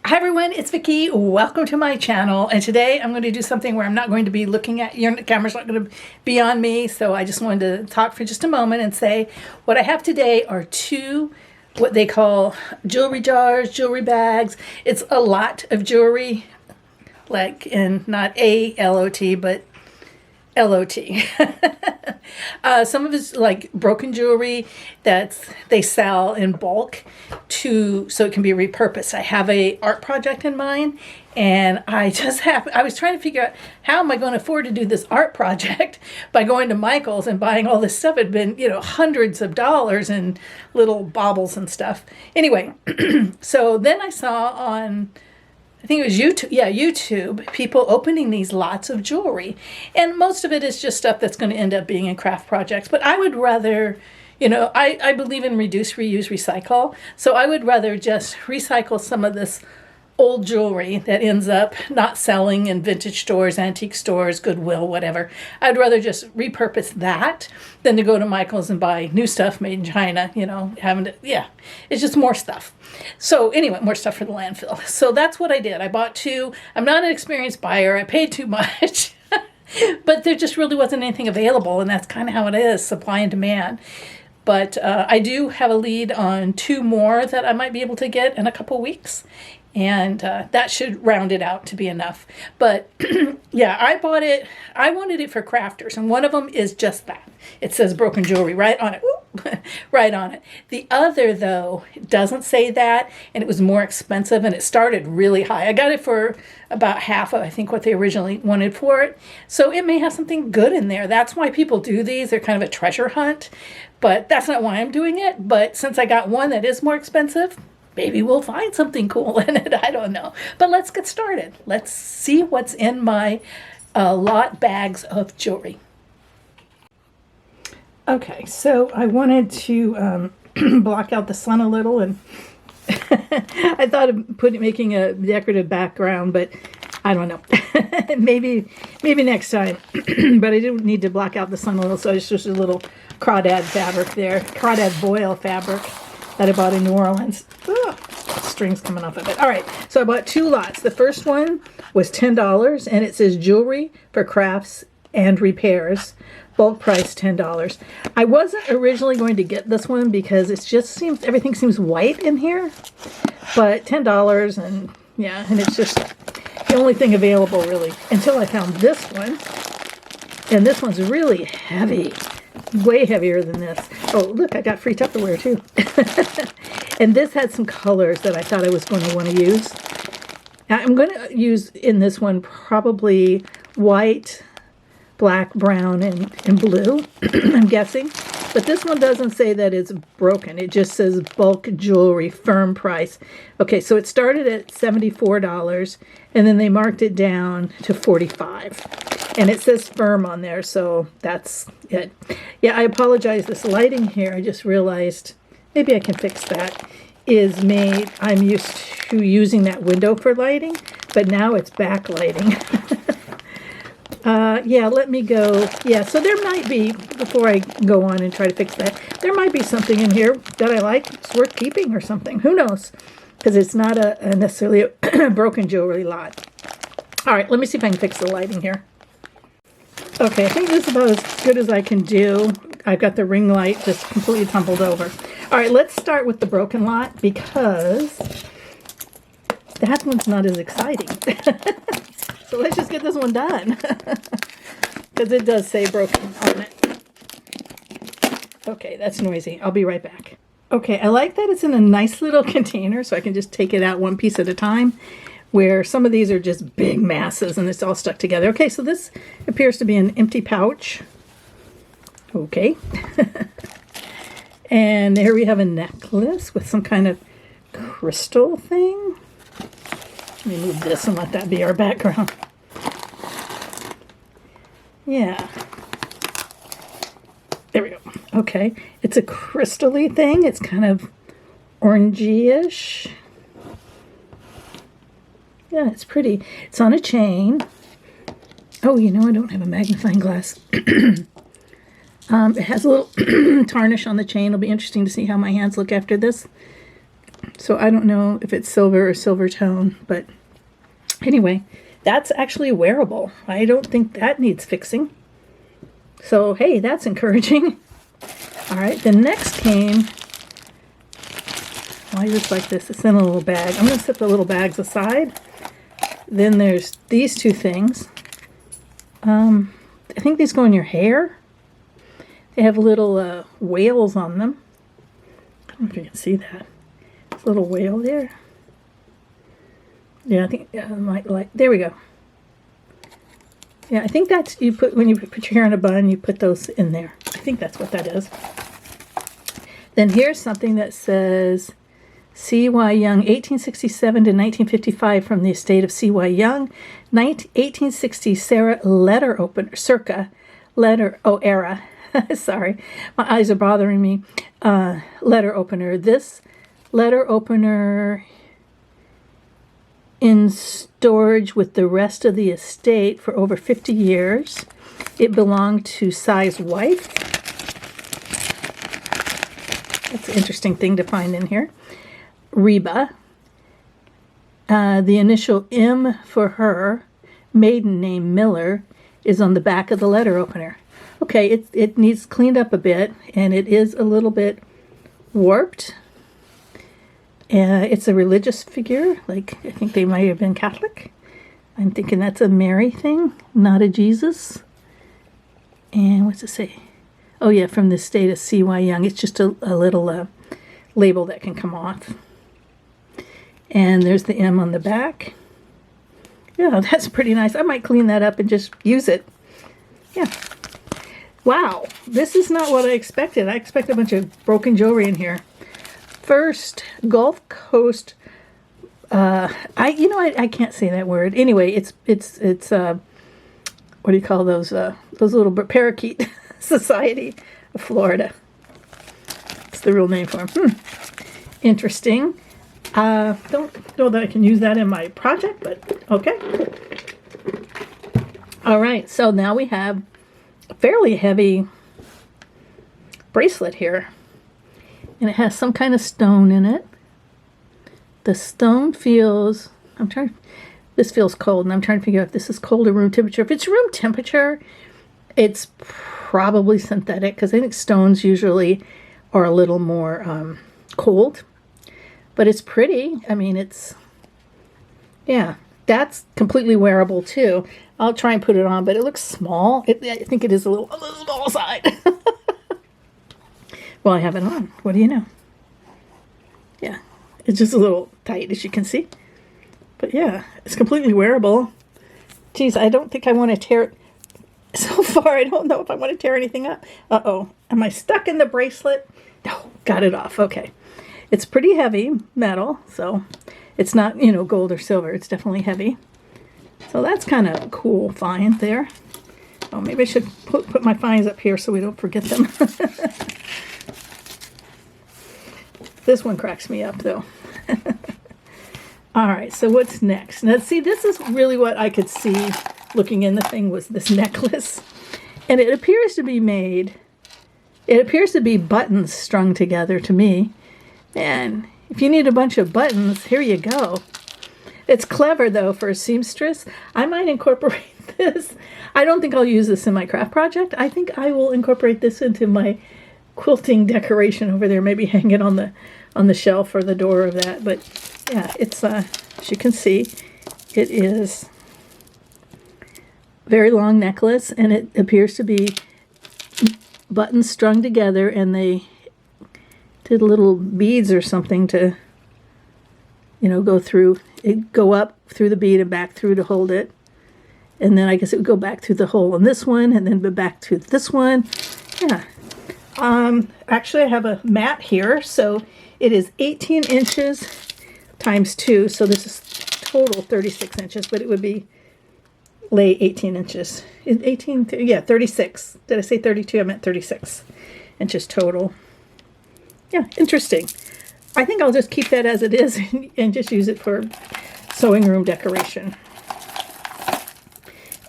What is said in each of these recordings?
Hi everyone, it's Vicki. Welcome to my channel, and today I'm going to do something where I'm not going to be looking at your camera's not going to be on me, so I just wanted to talk for just a moment and say what I have today are two what they call jewelry jars, jewelry bags. It's a lot of jewelry, like in not A-L-O-T, but L-O-T. Some of it's like broken jewelry that they sell in bulk so it can be repurposed. I have a art project in mind, and I was trying to figure out how am I going to afford to do this art project by going to Michael's and buying all this stuff. It'd been, hundreds of dollars and little baubles and stuff. Anyway, so then I saw on, I think it was YouTube, YouTube, people opening these lots of jewelry. And most of it is just stuff that's going to end up being in craft projects. But I would rather, I believe in reduce, reuse, recycle. So I would rather just recycle some of this old jewelry that ends up not selling in vintage stores, antique stores, Goodwill, whatever. I'd rather just repurpose that than to go to Michael's and buy new stuff made in China, it's just more stuff. So anyway, more stuff for the landfill. So that's what I did. I bought two. I'm not an experienced buyer. I paid too much, but there just really wasn't anything available, and that's kind of how it is, supply and demand. But I do have a lead on two more that I might be able to get in a couple weeks. And that should round it out to be enough. But yeah, I bought it. I wanted it for crafters. And one of them is just that. It says broken jewelry right on it. Whoop, right on it. The other, though, doesn't say that. And it was more expensive. And it started really high. I got it for about half of, I think, what they originally wanted for it. So it may have something good in there. That's why people do these. They're kind of a treasure hunt. But that's not why I'm doing it. But since I got one that is more expensive, maybe we'll find something cool in it. I don't know. But let's get started. Let's see what's in my lot bags of jewelry. Okay, so I wanted to block out the sun a little, and I thought of making a decorative background, but I don't know. maybe next time. But I didn't need to block out the sun a little, so it's just a little crawdad fabric there, crawdad voile fabric that I bought in New Orleans. Ugh, strings coming off of it. All right, so I bought two lots. The first one was $10, and it says jewelry for crafts and repairs. Bulk price $10. I wasn't originally going to get this one because it just seems, everything seems white in here. But $10, and yeah, and it's just the only thing available really until I found this one. And this one's really heavy. Way heavier than this. Oh, look, I got free Tupperware too. And this had some colors that I thought I was going to want to use. Now, I'm going to use in this one probably white, black, brown, and blue, I'm guessing. But this one doesn't say that it's broken. It just says bulk jewelry, firm price. Okay, so it started at $74, and then they marked it down to $45. And it says firm on there, so that's it. Yeah, I apologize. This lighting here, I just realized, maybe I can fix that, is made, I'm used to using that window for lighting, but now it's backlighting. Yeah, let me go. Yeah, so there might be, before I go on and try to fix that, there might be something in here that I like. It's worth keeping or something. Who knows? Because it's not necessarily a broken jewelry lot. All right, let me see if I can fix the lighting here. Okay, I think this is about as good as I can do. I've got the ring light just completely tumbled over. All right, let's start with the broken lot because that one's not as exciting. So let's just get this one done because it does say broken on it. Okay, that's noisy. I'll be right back. Okay, I like that it's in a nice little container so I can just take it out one piece at a time, where some of these are just big masses and it's all stuck together. Okay, so this appears to be an empty pouch. Okay. And here we have a necklace with some kind of crystal thing. Let me move this and let that be our background. Yeah. There we go. Okay. It's a crystal-y thing. It's kind of orangey-ish. Yeah, it's pretty. It's on a chain. Oh, I don't have a magnifying glass. It has a little tarnish on the chain. It'll be interesting to see how my hands look after this. So I don't know if it's silver or silver tone, but anyway, that's actually wearable. I don't think that needs fixing. So, hey, that's encouraging. All right, the next came, why is this like this? It's in a little bag. I'm going to set the little bags aside. Then there's these two things. I think these go in your hair. They have little whales on them. I don't know if you can see that. There's a little whale there. Yeah, I think there we go. Yeah, I think that's you put when you put your hair in a bun, you put those in there. I think that's what that is. Then here's something that says C.Y. Young, 1867 to 1955, from the estate of C.Y. Young, 1860 Sarah letter opener, circa letter era. Sorry, my eyes are bothering me. Letter opener. This letter opener in storage with the rest of the estate for over 50 years. It belonged to Cy's wife. That's an interesting thing to find in here. Reba. The initial M for her, maiden name Miller, is on the back of the letter opener. Okay, it needs cleaned up a bit, and it is a little bit warped. It's a religious figure, like I think they might have been Catholic. I'm thinking that's a Mary thing, not a Jesus. And what's it say? Oh yeah, from the estate of C.Y. Young. It's just a little label that can come off. And there's the M on the back. Yeah, that's pretty nice. I might clean that up and just use it. Yeah. Wow, this is not what I expected. I expected a bunch of broken jewelry in here. First, Gulf Coast. I can't say that word. Anyway, it's what do you call those little parakeet society of Florida. It's the real name for them. Interesting. Don't know that I can use that in my project, but okay. All right, so now we have a fairly heavy bracelet here. And it has some kind of stone in it. The stone feels, this feels cold, and I'm trying to figure out if this is cold or room temperature. If it's room temperature, it's probably synthetic, because I think stones usually are a little more cold. But it's pretty. I mean, yeah, that's completely wearable too. I'll try and put it on, but it looks small. I think it is a little small side. Well, I have it on. What do you know? Yeah, it's just a little tight, as you can see. But yeah, it's completely wearable. Geez, I don't think I want to tear it. So far, I don't know if I want to tear anything up. Uh-oh. Am I stuck in the bracelet? No, got it off. Okay. It's pretty heavy metal, so it's not, gold or silver. It's definitely heavy. So that's kind of a cool find there. Oh, maybe I should put my finds up here so we don't forget them. This one cracks me up, though. All right, so what's next? Now, see, this is really what I could see looking in the thing was this necklace. And it appears to be buttons strung together to me. And if you need a bunch of buttons, here you go. It's clever, though, for a seamstress. I might incorporate this. I don't think I'll use this in my craft project. I think I will incorporate this into my quilting decoration over there. Maybe hang it on the shelf or the door of that. But yeah, it's as you can see, it is a very long necklace, and it appears to be buttons strung together, and they did little beads or something to, go up through the bead and back through to hold it. And then I guess it would go back through the hole in this one, and then back to this one. Yeah. Actually, I have a mat here, so it is 18 inches times 2, so this is total 36 inches, but it would be lay 18 inches. 36. Did I say 32? I meant 36 inches total. Yeah, interesting. I think I'll just keep that as it is and just use it for sewing room decoration.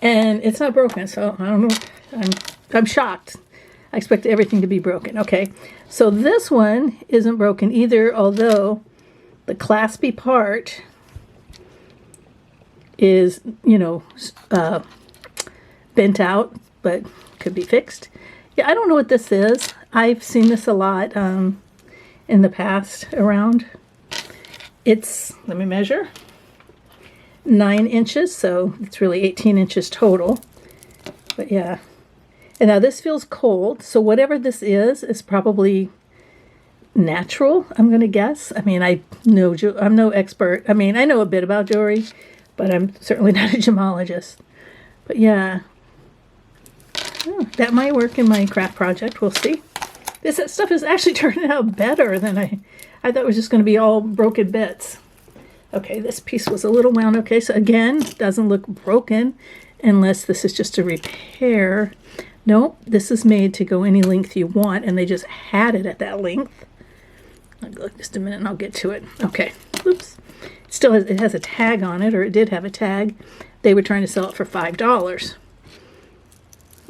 And it's not broken, so I don't know. I'm shocked. I expect everything to be broken. Okay, so this one isn't broken either, although the claspy part is, you know, bent out, but could be fixed. Yeah, I don't know what this is. I've seen this a lot in the past around. It's, let me measure, 9 inches, so it's really 18 inches total. But yeah. And now this feels cold, so whatever this is probably natural, I'm going to guess. I mean, I'm no expert. I mean, I know a bit about jewelry, but I'm certainly not a gemologist. But yeah, that might work in my craft project. We'll see. This stuff is actually turning out better than I thought it was just going to be all broken bits. Okay, this piece was a little wound. Okay, so again, doesn't look broken unless this is just a repair. Nope, this is made to go any length you want, and they just had it at that length. Look, just a minute and I'll get to it. Okay, oops. It has a tag on it, or it did have a tag. They were trying to sell it for $5.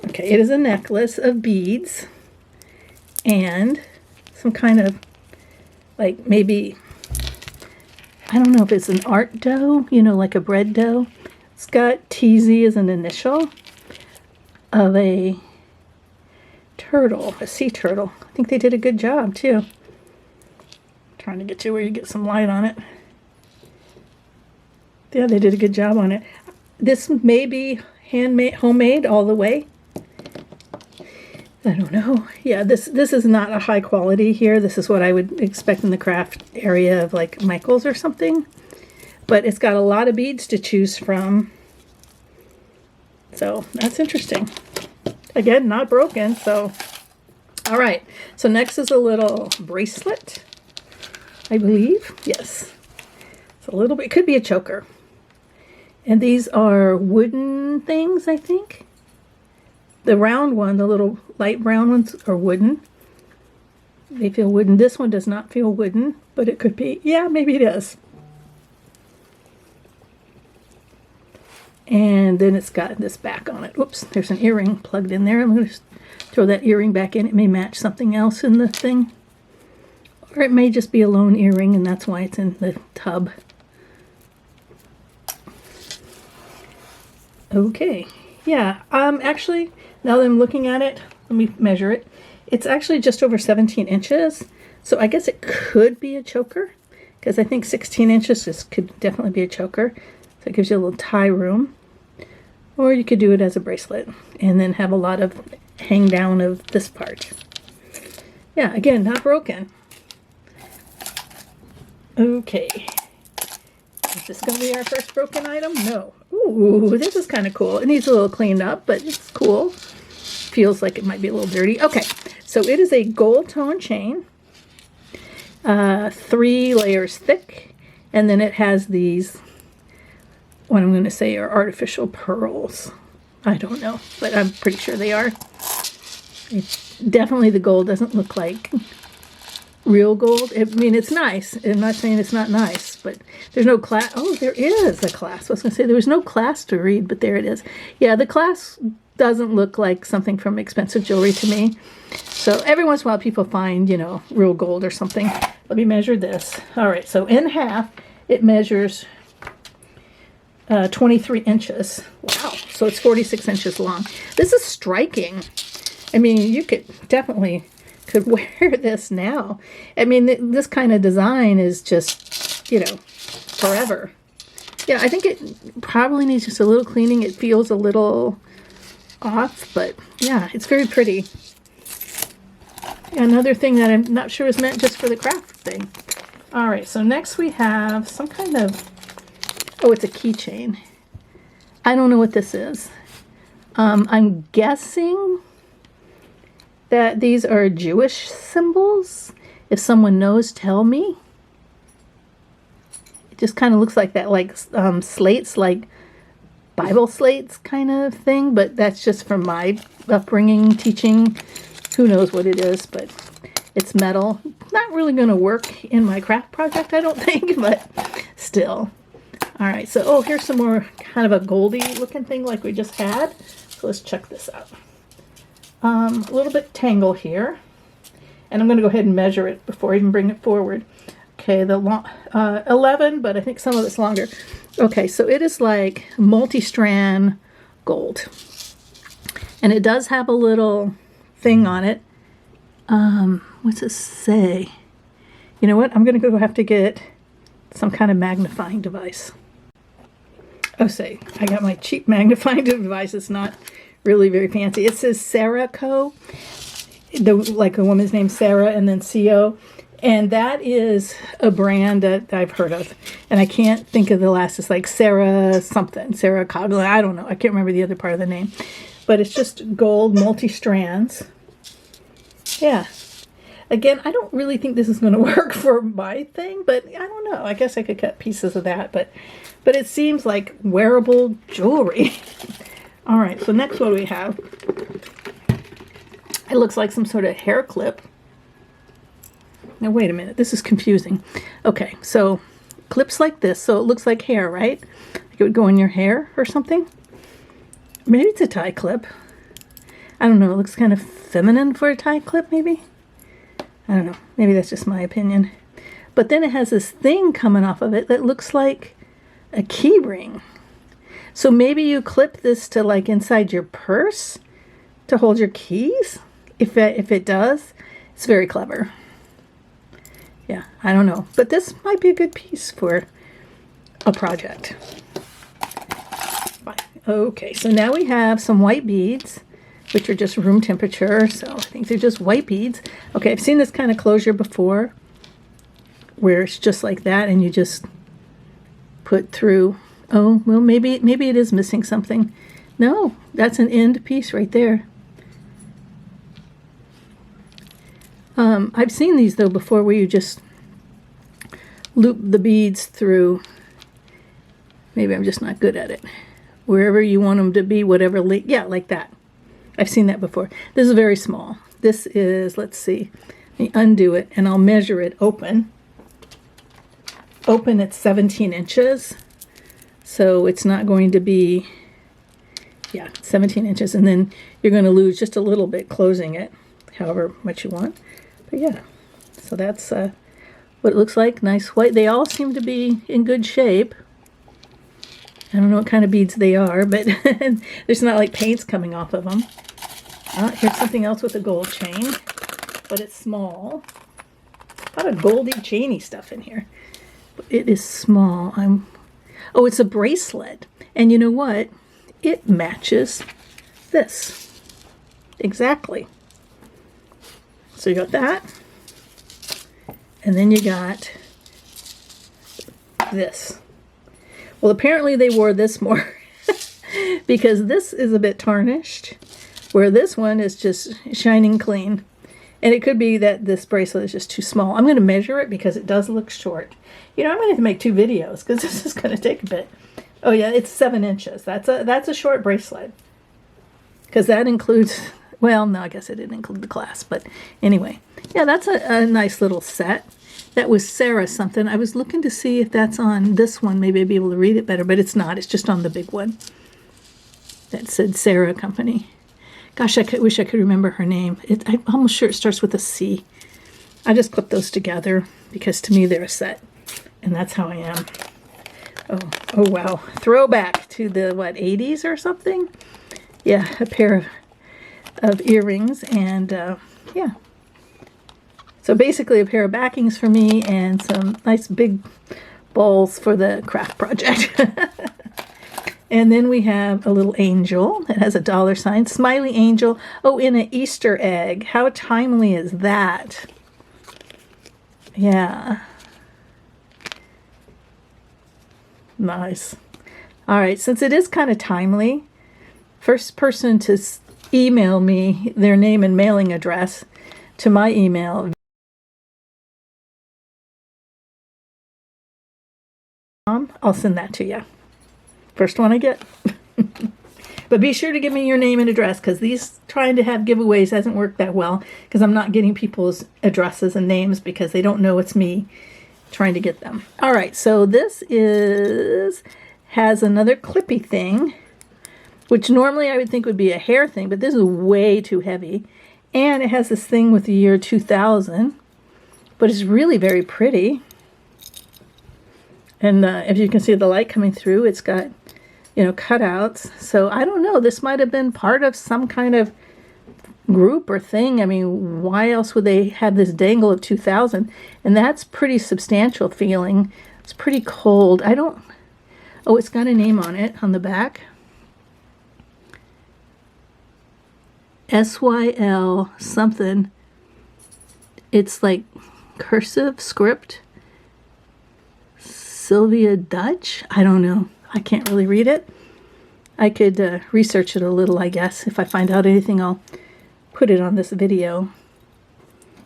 Okay, it is a necklace of beads and some kind of, like, maybe, I don't know if it's an art dough, you know, like a bread dough. It's got TZ as an initial of a turtle, a sea turtle. I think they did a good job too. Trying to get you where you get some light on it. Yeah, they did a good job on it. This may be handmade, homemade all the way. I don't know. Yeah, this is not a high quality here. This is what I would expect in the craft area of like Michael's or something. But it's got a lot of beads to choose from. So that's interesting. Again, not broken. So, all right. So next is a little bracelet, I believe. Yes. It's a little bit, it could be a choker. And these are wooden things, I think. The round one, the little light brown ones, are wooden. They feel wooden. This one does not feel wooden, but it could be. Yeah, maybe it is. And then it's got this back on it. Oops, there's an earring plugged in there. I'm going to throw that earring back in. It may match something else in the thing. Or it may just be a lone earring, and that's why it's in the tub. Okay. Yeah, actually, now that I'm looking at it, let me measure it. It's actually just over 17 inches. So I guess it could be a choker, because I think 16 inches could definitely be a choker. So it gives you a little tie room. Or you could do it as a bracelet and then have a lot of hang down of this part. Yeah, again, not broken. Okay. Is this going to be our first broken item? No. Ooh, this is kind of cool. It needs a little cleaned up, but it's cool. Feels like it might be a little dirty. Okay, so it is a gold tone chain. 3 layers thick. And then it has these, what I'm going to say are artificial pearls. I don't know, but I'm pretty sure they are. Definitely the gold doesn't look like real gold. I mean, it's nice. I'm not saying it's not nice, but there's no class. Oh, there is a class. I was going to say there was no class to read, but there it is. Yeah, the class doesn't look like something from expensive jewelry to me. So every once in a while people find, you know, real gold or something. Let me measure this. All right, so in half, it measures 23 inches. Wow, so it's 46 inches long. This is striking. I mean, you could wear this now. I mean, this kind of design is just, you know, forever. Yeah, I think it probably needs just a little cleaning. It feels a little off, but yeah, it's very pretty. Another thing that I'm not sure is meant just for the craft thing. All right, so next we have some kind of, oh, it's a keychain. I don't know what this is. I'm guessing that these are Jewish symbols. If someone knows, tell me. It just kind of looks like that, like slates, like Bible slates kind of thing, but that's just from my upbringing, teaching. Who knows what it is, but it's metal. Not really going to work in my craft project, I don't think, but still. All right, so, oh, here's some more kind of a goldy looking thing like we just had. So let's check this out. A little bit tangle here, and I'm going to go ahead and measure it before I even bring it forward. Okay, the long 11, but I think some of it's longer. Okay, so it is like multi-strand gold, and it does have a little thing on it. What's it say? You know what? I'm gonna go have to get some kind of magnifying device. Oh, say, I got my cheap magnifying device. It's not really very fancy. It says Cerakoe, like a woman's name, Sarah, and then CO. And that is a brand that I've heard of. And I can't think of the last. It's like Sarah something, Sarah Cogla. I don't know. I can't remember the other part of the name. But it's just gold, multi-strands. Yeah. Again, I don't really think this is going to work for my thing, but I don't know. I guess I could cut pieces of that, but it seems like wearable jewelry. All right, so next what do we have? It looks like some sort of hair clip. Now, wait a minute. This is confusing. Okay, so clips like this, so it looks like hair, right? Like it would go in your hair or something. Maybe it's a tie clip. I don't know. It looks kind of feminine for a tie clip, maybe. I don't know. Maybe that's just my opinion. But then it has this thing coming off of it that looks like a key ring. So maybe you clip this to like inside your purse to hold your keys. If it does, it's very clever. Yeah, I don't know. But this might be a good piece for a project. Fine. Okay, so now we have some white beads, which are just room temperature, so I think they're just white beads. Okay, I've seen this kind of closure before, where it's just like that, and you just put through. Oh, well, maybe it is missing something. No, that's an end piece right there. I've seen these, though, before, where you just loop the beads through. Maybe I'm just not good at it. Wherever you want them to be, whatever, yeah, like that. I've seen that before. This is very small. This is, let's see, let me undo it, and I'll measure it open. Open at 17 inches. So it's not going to be, yeah, 17 inches. And then you're going to lose just a little bit closing it, however much you want. But yeah, so that's what it looks like. Nice white. They all seem to be in good shape. I don't know what kind of beads they are, but there's not like paints coming off of them. Here's something else with a gold chain, but it's small. A lot of goldy chainy stuff in here. But it is small. Oh, it's a bracelet. And you know what? It matches this. Exactly. So you got that. And then you got this. Well, apparently they wore this more because this is a bit tarnished, where this one is just shining clean. And it could be that this bracelet is just too small. I'm going to measure it because it does look short. You know, I'm going to have to make 2 videos because this is going to take a bit. Oh yeah, it's 7 inches. That's a short bracelet. Because that includes, well, no, I guess it didn't include the clasp. But anyway, yeah, that's a nice little set. That was Sarah something. I was looking to see if that's on this one. Maybe I'd be able to read it better, but it's not. It's just on the big one. That said Sarah Company. Gosh, wish I could remember her name. I'm almost sure it starts with a C. I just clip those together because to me they're a set. And that's how I am. Oh wow. Throwback to the, what, 80s or something? Yeah, a pair of earrings and, yeah. So basically a pair of backings for me and some nice big balls for the craft project. And then we have a little angel that has a $sign. Smiley angel. Oh, in an Easter egg. How timely is that? Yeah. Nice. All right, since it is kind of timely, first person to email me their name and mailing address to my email, I'll send that to you. First one I get. But be sure to give me your name and address, because these trying to have giveaways hasn't worked that well, because I'm not getting people's addresses and names because they don't know it's me trying to get them. All right, so this has another clippy thing, which normally I would think would be a hair thing, but this is way too heavy. And it has this thing with the year 2000, but it's really very pretty. And if you can see the light coming through, it's got, you know, cutouts. So I don't know, this might have been part of some kind of group or thing. I mean, why else would they have this dangle of 2000? And that's pretty substantial feeling. It's pretty cold. I don't, oh, it's got a name on it on the back. SYL something. It's like cursive script. Sylvia Dutch? I don't know. I can't really read it. I could research it a little, I guess. If I find out anything, I'll put it on this video.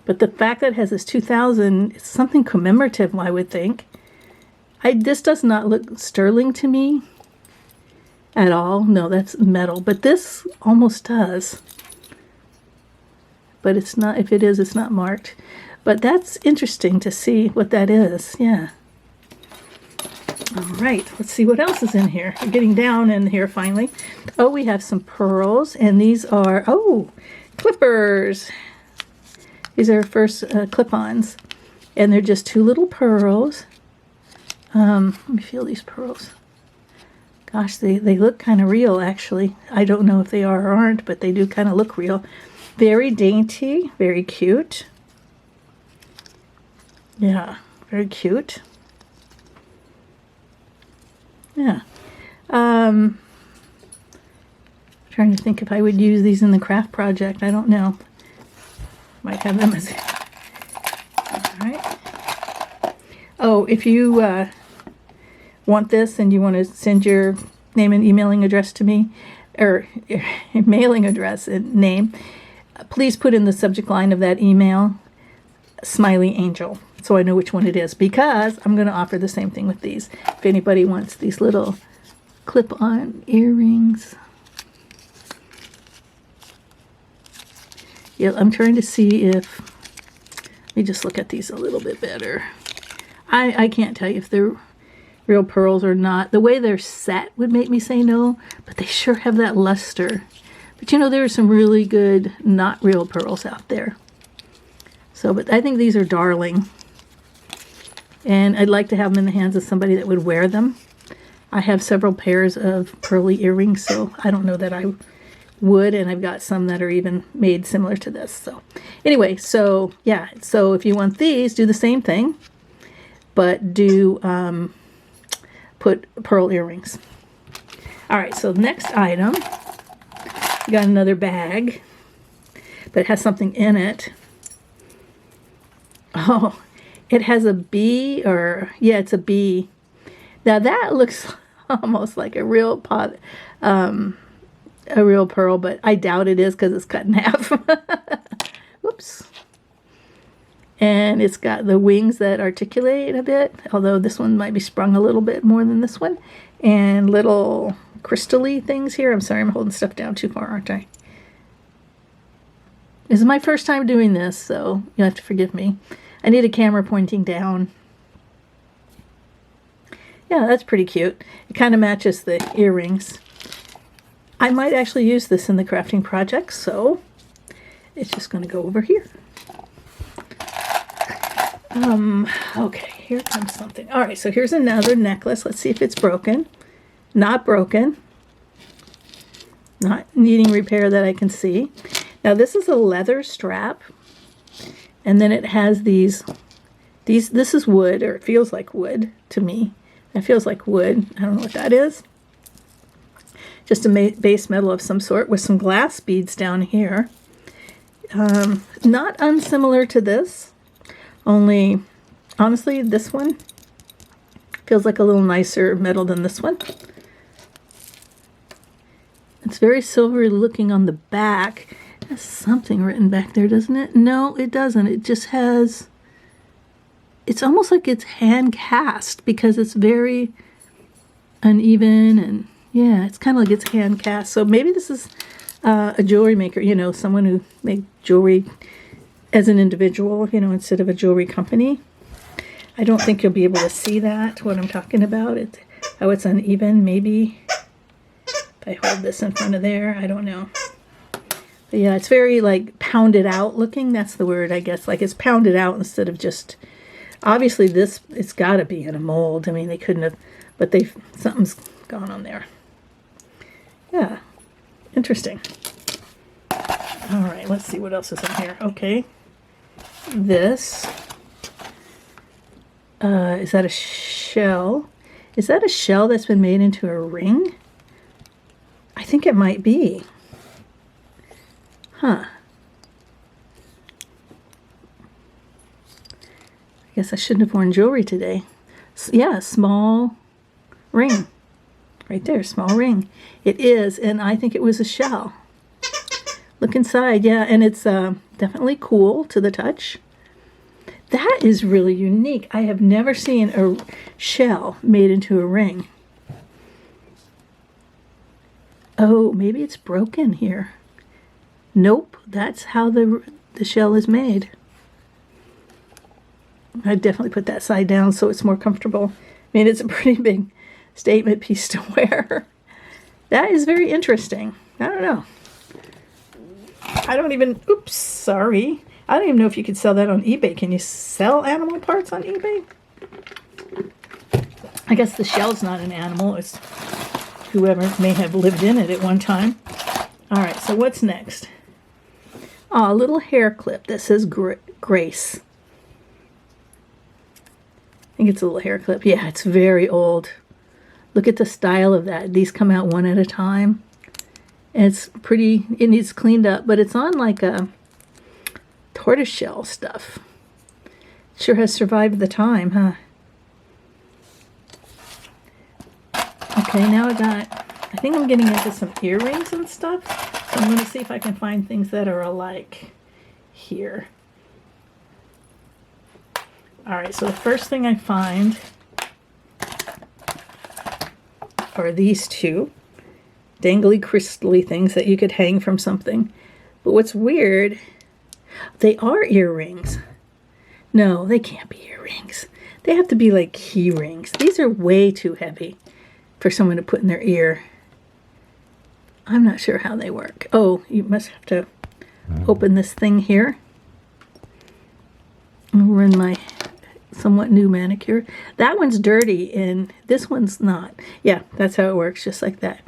But the fact that it has this 2000, it's something commemorative, I would think. This does not look sterling to me at all. No, that's metal. But this almost does. But it's not, if it is, it's not marked. But that's interesting to see what that is. Yeah. All right, let's see what else is in here. We're getting down in here finally. Oh, we have some pearls, and these are, oh, clippers. These are first clip-ons, and they're just 2 little pearls. Let me feel these pearls. Gosh, they look kind of real, actually. I don't know if they are or aren't, but they do kind of look real. Very dainty, very cute. Yeah, very cute. Yeah. Trying to think if I would use these in the craft project. I don't know. Might have them as... Alright. Oh, if you want this and you want to send your name and emailing address to me, or mailing address and name, please put in the subject line of that email, Smiley Angel, so I know which one it is, because I'm going to offer the same thing with these. If anybody wants these little clip-on earrings. Yeah, I'm trying to see if, let me just look at these a little bit better. I can't tell you if they're real pearls or not. The way they're set would make me say no, but they sure have that luster. But you know, there are some really good not real pearls out there. So, but I think these are darling. And I'd like to have them in the hands of somebody that would wear them. I have several pairs of pearly earrings, so I don't know that I would, and I've got some that are even made similar to this. So anyway, so yeah, so if you want these, do the same thing, but do put pearl earrings. All right, so the next item, we got another bag, but it has something in it. Oh, it has a bee, or yeah, it's a bee. Now that looks almost like a real pot, a real pearl, but I doubt it is because it's cut in half. Whoops. And it's got the wings that articulate a bit, although this one might be sprung a little bit more than this one. And little crystal-y things here. I'm sorry, I'm holding stuff down too far, aren't I? This is my first time doing this, so you'll have to forgive me. I need a camera pointing down. Yeah, that's pretty cute. It kind of matches the earrings. I might actually use this in the crafting project, so it's just going to go over here. Okay, here comes something. All right, so here's another necklace. Let's see if it's broken. Not broken. Not needing repair that I can see. Now this is a leather strap, and then it has these, this is wood, or it feels like wood to me. It feels like wood. I don't know what that is. Just a base metal of some sort with some glass beads down here. Not unsimilar to this, only honestly this one feels like a little nicer metal than this one. It's very silvery looking on the back. It has something written back there, doesn't it? No, it doesn't. It just has, it's almost like it's hand cast because it's very uneven, and yeah, it's kind of like it's hand cast. So maybe this is a jewelry maker, you know, someone who made jewelry as an individual, you know, instead of a jewelry company. I don't think you'll be able to see that, what I'm talking about. It's how it's uneven, maybe. If I hold this in front of there, I don't know. But yeah, it's very like pounded out looking. That's the word, I guess. Like it's pounded out instead of just Obviously this, it's got to be in a mold. I mean, they couldn't have, but something's gone on there. Yeah, interesting. All right, let's see what else is in here. Okay, this, is that a shell? Is that a shell that's been made into a ring? I think it might be. Huh. I guess I shouldn't have worn jewelry today. Yeah, small ring. Right there, small ring. It is, and I think it was a shell. Look inside, yeah, and it's definitely cool to the touch. That is really unique. I have never seen a shell made into a ring. Oh, maybe it's broken here. Nope, that's how the shell is made. I'd definitely put that side down so it's more comfortable. I mean, it's a pretty big statement piece to wear. That is very interesting. I don't know. I don't even, oops, sorry. I don't even know if you could sell that on eBay. Can you sell animal parts on eBay? I guess the shell's not an animal. It's whoever may have lived in it at one time. All right, so what's next? Oh, a little hair clip that says Grace. I think it's a little hair clip. Yeah, it's very old. Look at the style of that. These come out one at a time. And it's pretty, it needs cleaned up, but it's on like a tortoiseshell stuff. Sure has survived the time, huh? Okay, now I think I'm getting into some earrings and stuff. So I'm going to see if I can find things that are alike here. All right, so the first thing I find are these two dangly crystally things that you could hang from something. But what's weird, they are earrings. No, they can't be earrings. They have to be like key rings. These are way too heavy for someone to put in their ear. I'm not sure how they work. Oh, you must have to open this thing here. We're in my somewhat new manicure. That one's dirty and this one's not. Yeah, that's how it works, just like that.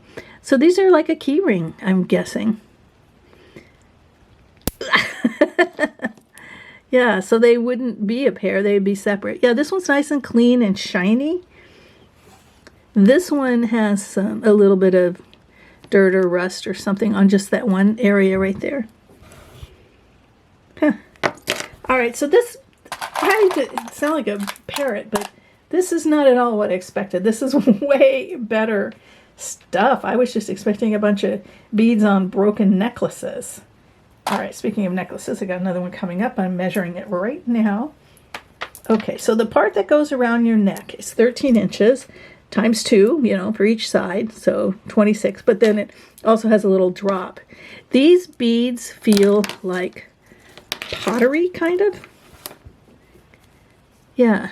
So these are like a key ring, I'm guessing. Yeah, so they wouldn't be a pair, they'd be separate. Yeah, this one's nice and clean and shiny. This one has a little bit of dirt or rust or something on just that one area right there. Huh. All right, so this, it sound like a parrot, but this is not at all what I expected. This is way better stuff. I was just expecting a bunch of beads on broken necklaces. All right, speaking of necklaces, I got another one coming up. I'm measuring it right now. Okay, so the part that goes around your neck is 13 inches times 2, you know, for each side, so 26, but then it also has a little drop. These beads feel like pottery, kind of. Yeah.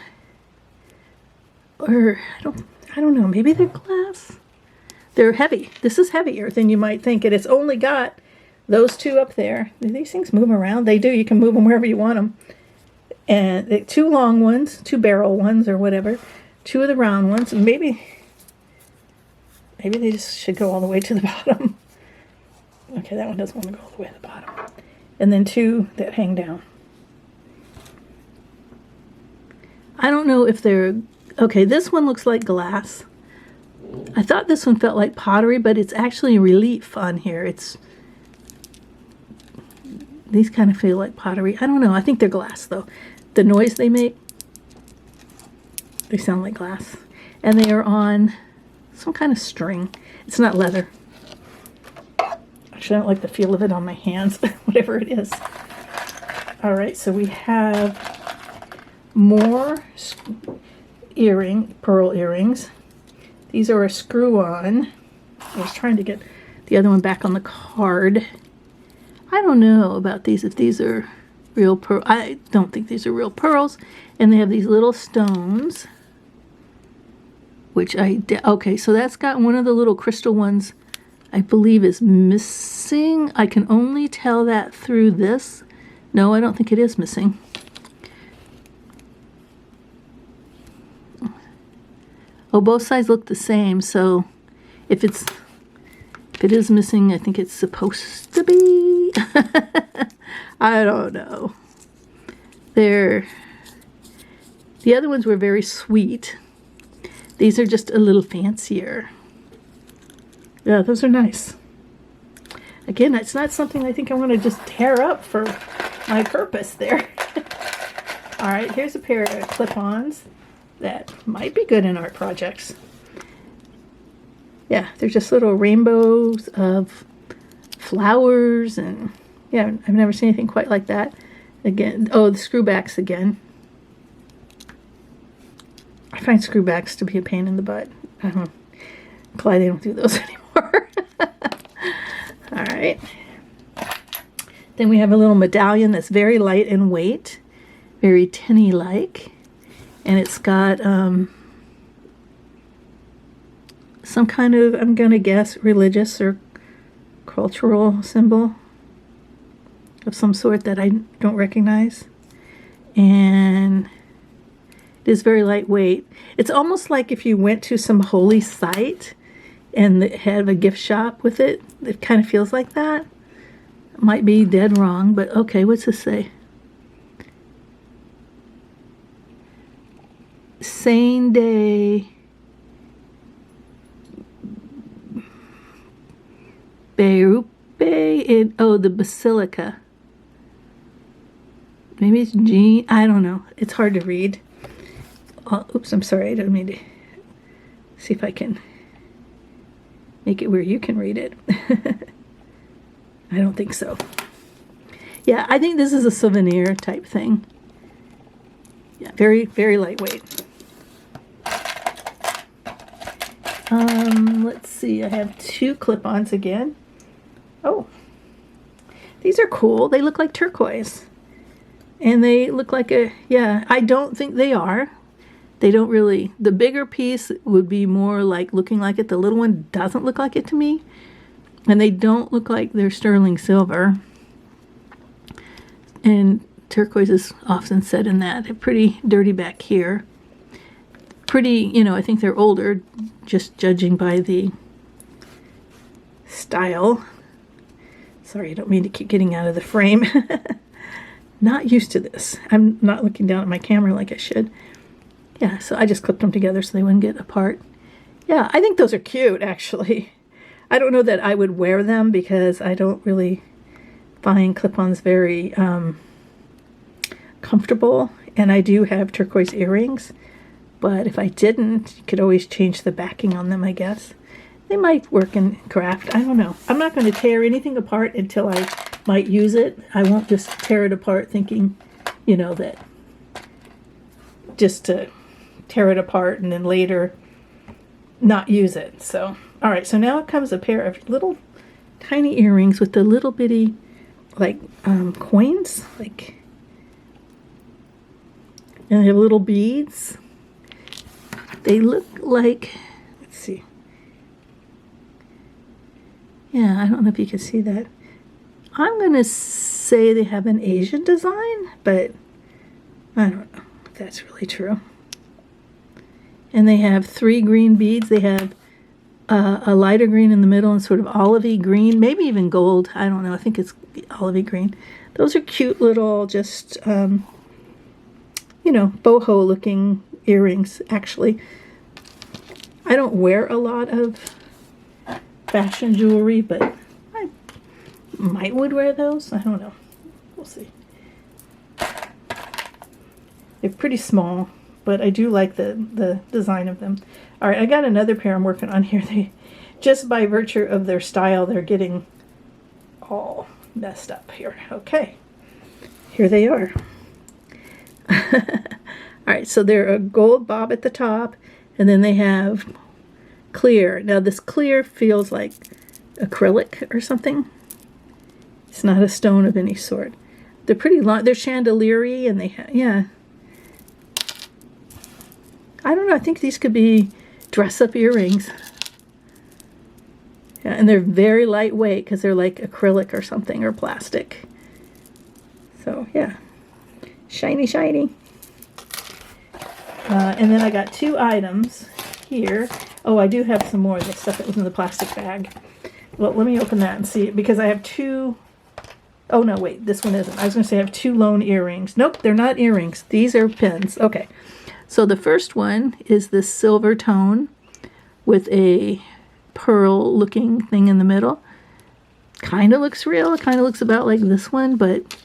Or, I don't know, maybe they're glass. They're heavy. This is heavier than you might think, and it's only got those two up there. These things move around. They do. You can move them wherever you want them. And two long ones, two barrel ones or whatever. Two of the round ones. And maybe they just should go all the way to the bottom. Okay, that one doesn't want to go all the way to the bottom. And then two that hang down. I don't know if they're... Okay, this one looks like glass. I thought this one felt like pottery, but it's actually relief on here. These kind of feel like pottery. I don't know. I think they're glass, though. The noise they make, they sound like glass. And they are on some kind of string. It's not leather. Actually, I don't like the feel of it on my hands, whatever it is. All right, so we have more pearl earrings. These are a screw-on. I was trying to get the other one back on the card. I don't know about these, if these are real pearl. I don't think these are real pearls. And they have these little stones, which okay, so that's got one of the little crystal ones I believe is missing. I can only tell that through this. No, I don't think it is missing. Oh, both sides look the same, so if it is missing, I think it's supposed to be. I don't know. The other ones were very sweet. These are just a little fancier. Yeah, those are nice. Again, it's not something I think I want to just tear up for my purpose there. All right, here's a pair of clip-ons that might be good in art projects. Yeah, they're just little rainbows of flowers, and yeah, I've never seen anything quite like that. Again, oh, the screwbacks again. I find screwbacks to be a pain in the butt. I'm glad they don't do those anymore. All right. Then we have a little medallion that's very light in weight, very tinny-like, and it's got some kind of, I'm gonna guess, religious or cultural symbol of some sort that I don't recognize. And it is very lightweight. It's almost like if you went to some holy site and had a gift shop with it. It kind of feels like that. Might be dead wrong, but okay, what's this say? Same day Beirupe in, oh, the Basilica. Maybe it's Jean, I don't know. It's hard to read. Oh, oops, I'm sorry, I don't mean to. See if I can make it where you can read it. I don't think so. Yeah, I think this is a souvenir type thing. Yeah, very, very lightweight. Let's see, I have two clip-ons again. Oh, these are cool. They look like turquoise. And they look like a, yeah, I don't think they are. They don't really, the bigger piece would be more like looking like it. The little one doesn't look like it to me. And they don't look like they're sterling silver. And turquoise is often said in that. They're pretty dirty back here. Pretty, you know, I think they're older, just judging by the style. Sorry, I don't mean to keep getting out of the frame. Not used to this. I'm not looking down at my camera like I should. Yeah, so I just clipped them together so they wouldn't get apart. Yeah, I think those are cute, actually. I don't know that I would wear them because I don't really find clip-ons very comfortable. And I do have turquoise earrings. But if I didn't, you could always change the backing on them, I guess. They might work in craft. I don't know. I'm not going to tear anything apart until I might use it. I won't just tear it apart thinking, you know, that just to tear it apart and then later not use it. So, all right. So now it comes a pair of little tiny earrings with the little bitty, like, coins. Like, and they have little beads. They look like, let's see. Yeah, I don't know if you can see that. I'm going to say they have an Asian design, but I don't know if that's really true. And they have 3 green beads. They have a lighter green in the middle and sort of olivey green, maybe even gold. I don't know. I think it's olivey green. Those are cute little, just, you know, boho looking earrings, actually. I don't wear a lot of fashion jewelry, but I would wear those. I don't know. We'll see. They're pretty small, but I do like the design of them. All right, I got another pair I'm working on here. They, just by virtue of their style, they're getting all messed up here. Okay, here they are. All right, so they're a gold bob at the top, and then they have clear. Now this clear feels like acrylic or something. It's not a stone of any sort. They're pretty long. They're chandelier-y, and they have, yeah. I don't know. I think these could be dress-up earrings. Yeah, and they're very lightweight because they're like acrylic or something, or plastic. So yeah, shiny, shiny. And then I got 2 items here. Oh, I do have some more of the stuff that was in the plastic bag. Well, let me open that and see it, because I have two. Oh, no, wait, this one isn't. I was going to say I have two lone earrings. Nope, they're not earrings. These are pins. Okay, so the first one is this silver tone with a pearl-looking thing in the middle. Kind of looks real. It kind of looks about like this one, but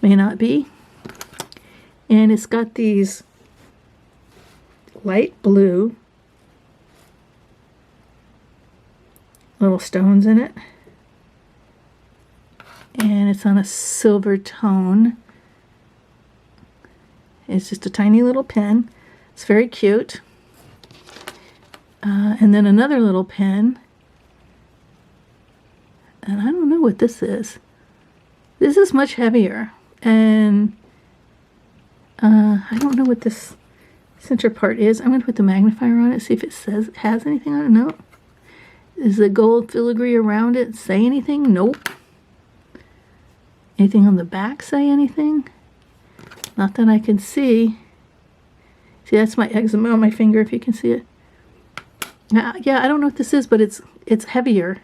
may not be. And it's got these light blue little stones in it. And it's on a silver tone. It's just a tiny little pin. It's very cute. And then another little pin. And I don't know what this is. This is much heavier. And I don't know what this center part is. I'm going to put the magnifier on it, see if it has anything on it. No. Is the gold filigree around it say anything? Nope. Anything on the back say anything? Not that I can see. See, that's my eczema on my finger, if you can see it. Yeah, I don't know what this is, but it's heavier.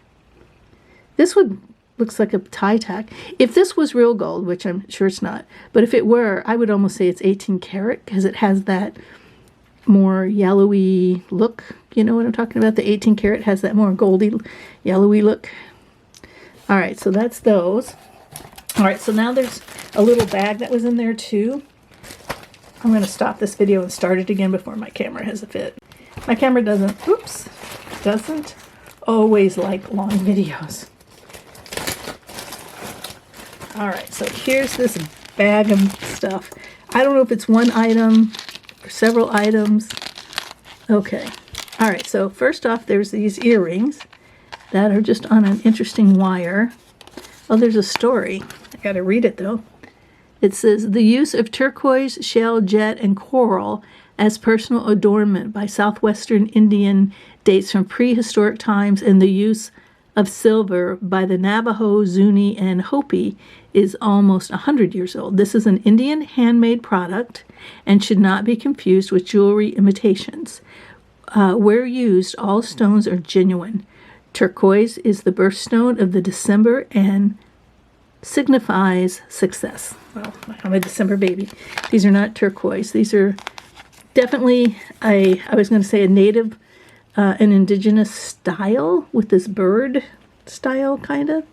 This would looks like a tie tack. If this was real gold, which I'm sure it's not, but if it were, I would almost say it's 18 karat, because it has that more yellowy look. You know what I'm talking about? The 18 karat has that more goldy, yellowy look. All right, so that's those. All right, so now there's a little bag that was in there too. I'm going to stop this video and start it again before my camera has a fit. My camera doesn't always like long videos. All right, so here's this bag of stuff. I don't know if it's one item or several items. Okay. All right, so first off, there's these earrings that are just on an interesting wire. Oh, there's a story. I got to read it, though. It says, the use of turquoise, shell, jet, and coral as personal adornment by southwestern Indian dates from prehistoric times, and the use of silver by the Navajo, Zuni, and Hopi is almost 100 years old. This is an Indian handmade product and should not be confused with jewelry imitations. Where used, all stones are genuine. Turquoise is the birthstone of the December and signifies success. Well, I'm a December baby. These are not turquoise. These are definitely I was going to say a native, an indigenous style with this bird style, kind of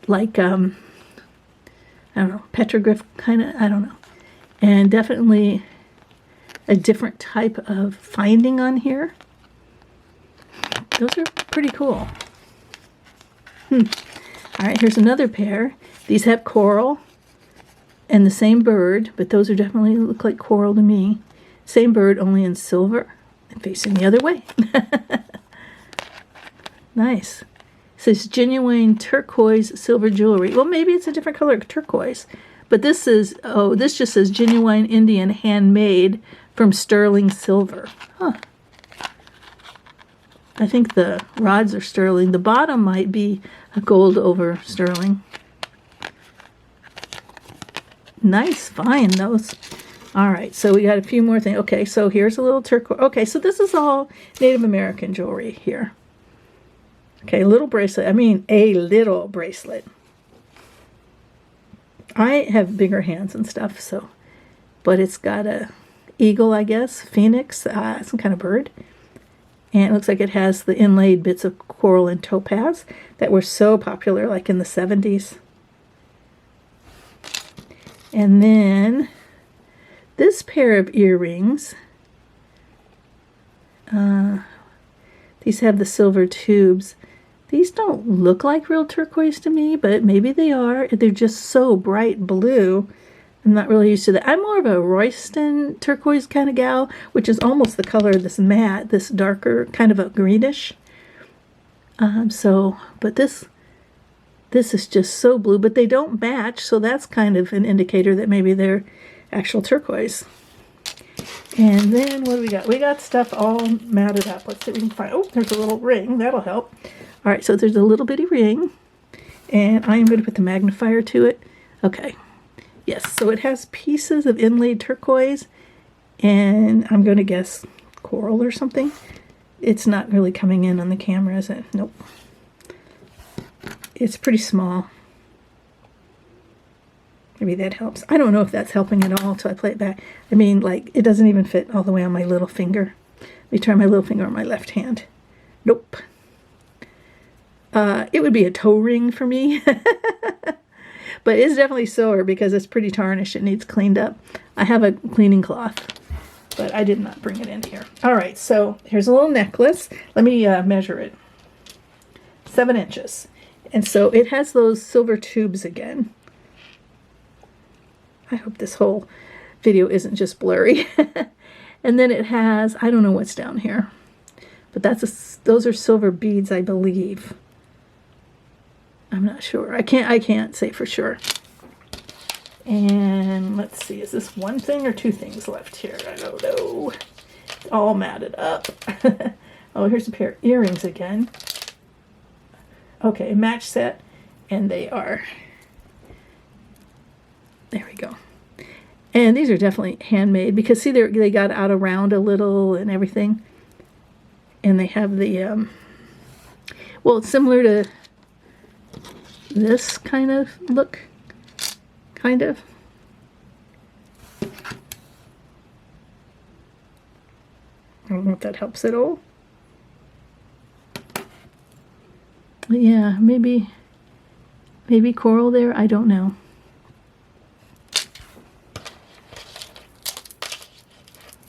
like I don't know, petroglyph kind of, I don't know, and definitely a different type of finding on here. Those are pretty cool. All right, here's another pair. These have coral and the same bird, but those are definitely look like coral to me. Same bird, only in silver and facing the other way. Nice. It says genuine turquoise silver jewelry. Well, maybe it's a different color turquoise, but this is, oh, this just says genuine Indian handmade from sterling silver. Huh. I think the rods are sterling. The bottom might be a gold over sterling. Nice find, those. All right, so we got a few more things. Okay, so here's a little turquoise. Okay, so this is all Native American jewelry here. Okay, little bracelet. I mean, a little bracelet. I have bigger hands and stuff, so, but it's got a eagle, I guess, phoenix, some kind of bird. And it looks like it has the inlaid bits of coral and topaz that were so popular, like in the 70s. And then this pair of earrings, these have the silver tubes. These don't look like real turquoise to me, but maybe they are. They're just so bright blue. I'm not really used to that. I'm more of a Royston turquoise kind of gal, which is almost the color of this matte, this darker kind of a greenish. But this is just so blue, but they don't match, so that's kind of an indicator that maybe they're actual turquoise. And then what do we got? We got stuff all matted up. Let's see if we can find, oh, there's a little ring. That'll help. All right, so there's a little bitty ring, and I am going to put the magnifier to it. Okay. Yes, so it has pieces of inlaid turquoise, and I'm going to guess coral or something. It's not really coming in on the camera, is it? Nope. It's pretty small. Maybe that helps. I don't know if that's helping at all until I play it back. I mean, like, it doesn't even fit all the way on my little finger. Let me try my little finger on my left hand. Nope. It would be a toe ring for me. But it's definitely silver because it's pretty tarnished. It needs cleaned up. I have a cleaning cloth, but I did not bring it in here. All right, so here's a little necklace. Let me measure it. 7 inches. And so it has those silver tubes again. I hope this whole video isn't just blurry. And then it has, I don't know what's down here, but those are silver beads, I believe. I'm not sure. I can't say for sure. And let's see, is this one thing or 2 things left here? I don't know. It's all matted up. Oh, here's a pair of earrings again. Okay, match set, and they are, there we go. And these are definitely handmade because see, they got out around a little and everything. And they have the, well, it's similar to this kind of look, kind of. I don't know if that helps at all. Yeah, maybe coral there, I don't know.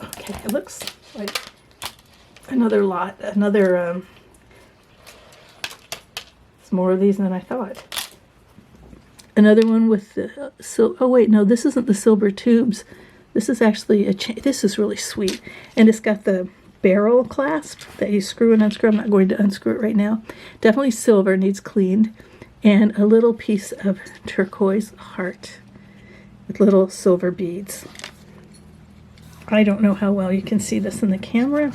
Okay, it looks like another lot, it's more of these than I thought. Another one with the, oh wait, no, this isn't the silver tubes. This is actually a chain. This is really sweet. And it's got the barrel clasp that you screw and unscrew. I'm not going to unscrew it right now. Definitely silver, needs cleaned. And a little piece of turquoise heart with little silver beads. I don't know how well you can see this in the camera,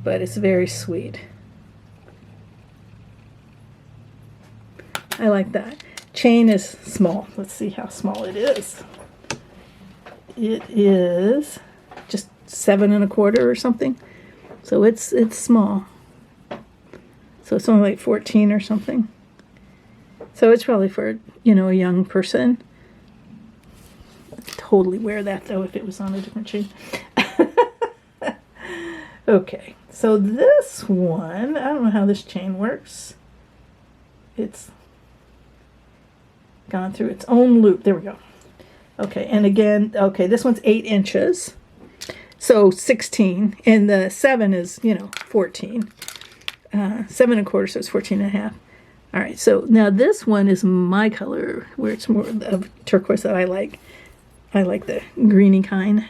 but it's very sweet. I like that. Chain is small. Let's see how small it is. It is just 7 1/4 or something. So it's small. So it's only like 14 or something. So it's probably for, you know, a young person. I'd totally wear that though if it was on a different chain. Okay, so this one, I don't know how this chain works. It's gone through its own loop. There we go. Okay, and again, okay, this one's 8 inches. So 16, and the 7 is, you know, 14. 7 1/4, so it's 14 1/2. All right, so now this one is my color, where it's more of turquoise that I like. I like the greeny kind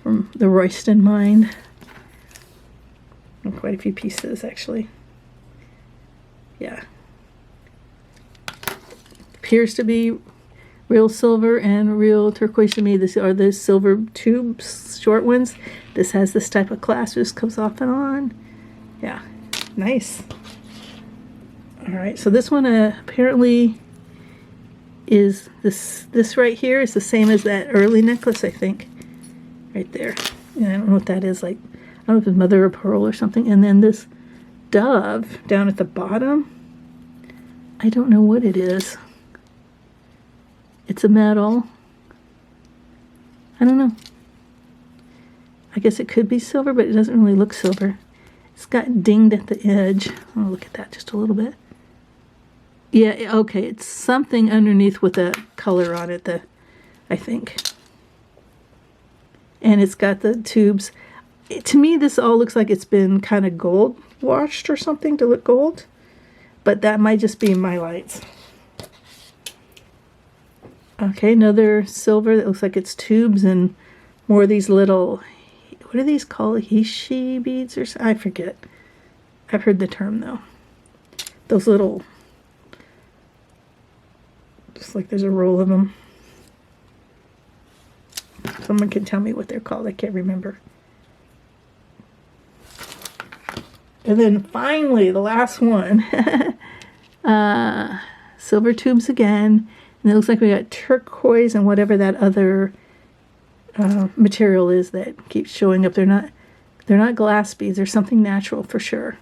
from the Royston mine. And quite a few pieces, actually. Yeah. Appears to be real silver and real turquoise to me. These are the silver tubes, short ones. This has this type of clasp. This comes off and on. Yeah, nice. All right, so this one apparently is this right here is the same as that early necklace, I think. Right there. And I don't know what that is, like, I don't know if it's mother of pearl or something. And then this dove down at the bottom, I don't know what it is. It's a metal. I don't know. I guess it could be silver, but it doesn't really look silver. It's got dinged at the edge. I'll look at that just a little bit. Yeah, okay, it's something underneath with a color on it, I think. And it's got the tubes. To me, this all looks like it's been kind of gold washed or something to look gold. But that might just be my lights. Okay, another silver that looks like it's tubes and more of these little, what are these called? Hishi beads or something? I forget. I've heard the term though. Those little, just like there's a roll of them. Someone can tell me what they're called. I can't remember. And then finally, the last one. Silver tubes again. And it looks like we got turquoise and whatever that other material is that keeps showing up. They're not glass beads. They're something natural for sure.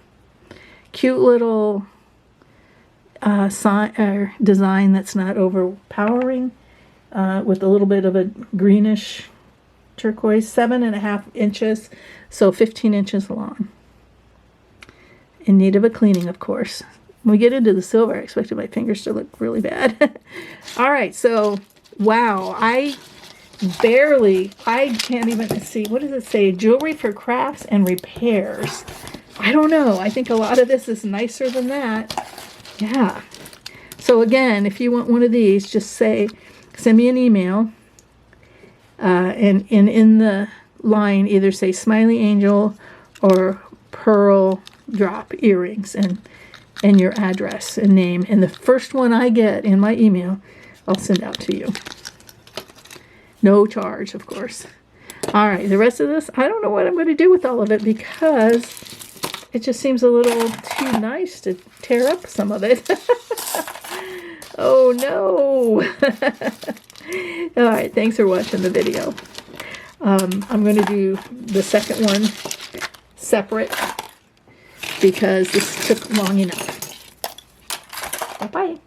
Cute little design that's not overpowering, with a little bit of a greenish turquoise. 7.5 inches, so 15 inches long. In need of a cleaning, of course. When we get into the silver, I expected my fingers to look really bad. All right, so wow, I can't even see, what does it say? Jewelry for crafts and repairs. I don't know. I think a lot of this is nicer than that. Yeah. So again, if you want one of these, just send me an email. And in the line, either say Smiley Angel or Pearl Drop earrings and your address and name. And the first one I get in my email, I'll send out to you. No charge, of course. All right, the rest of this, I don't know what I'm going to do with all of it because it just seems a little too nice to tear up some of it. Oh, no. All right, thanks for watching the video. I'm going to do the second one separate because this took long enough. Bye-bye.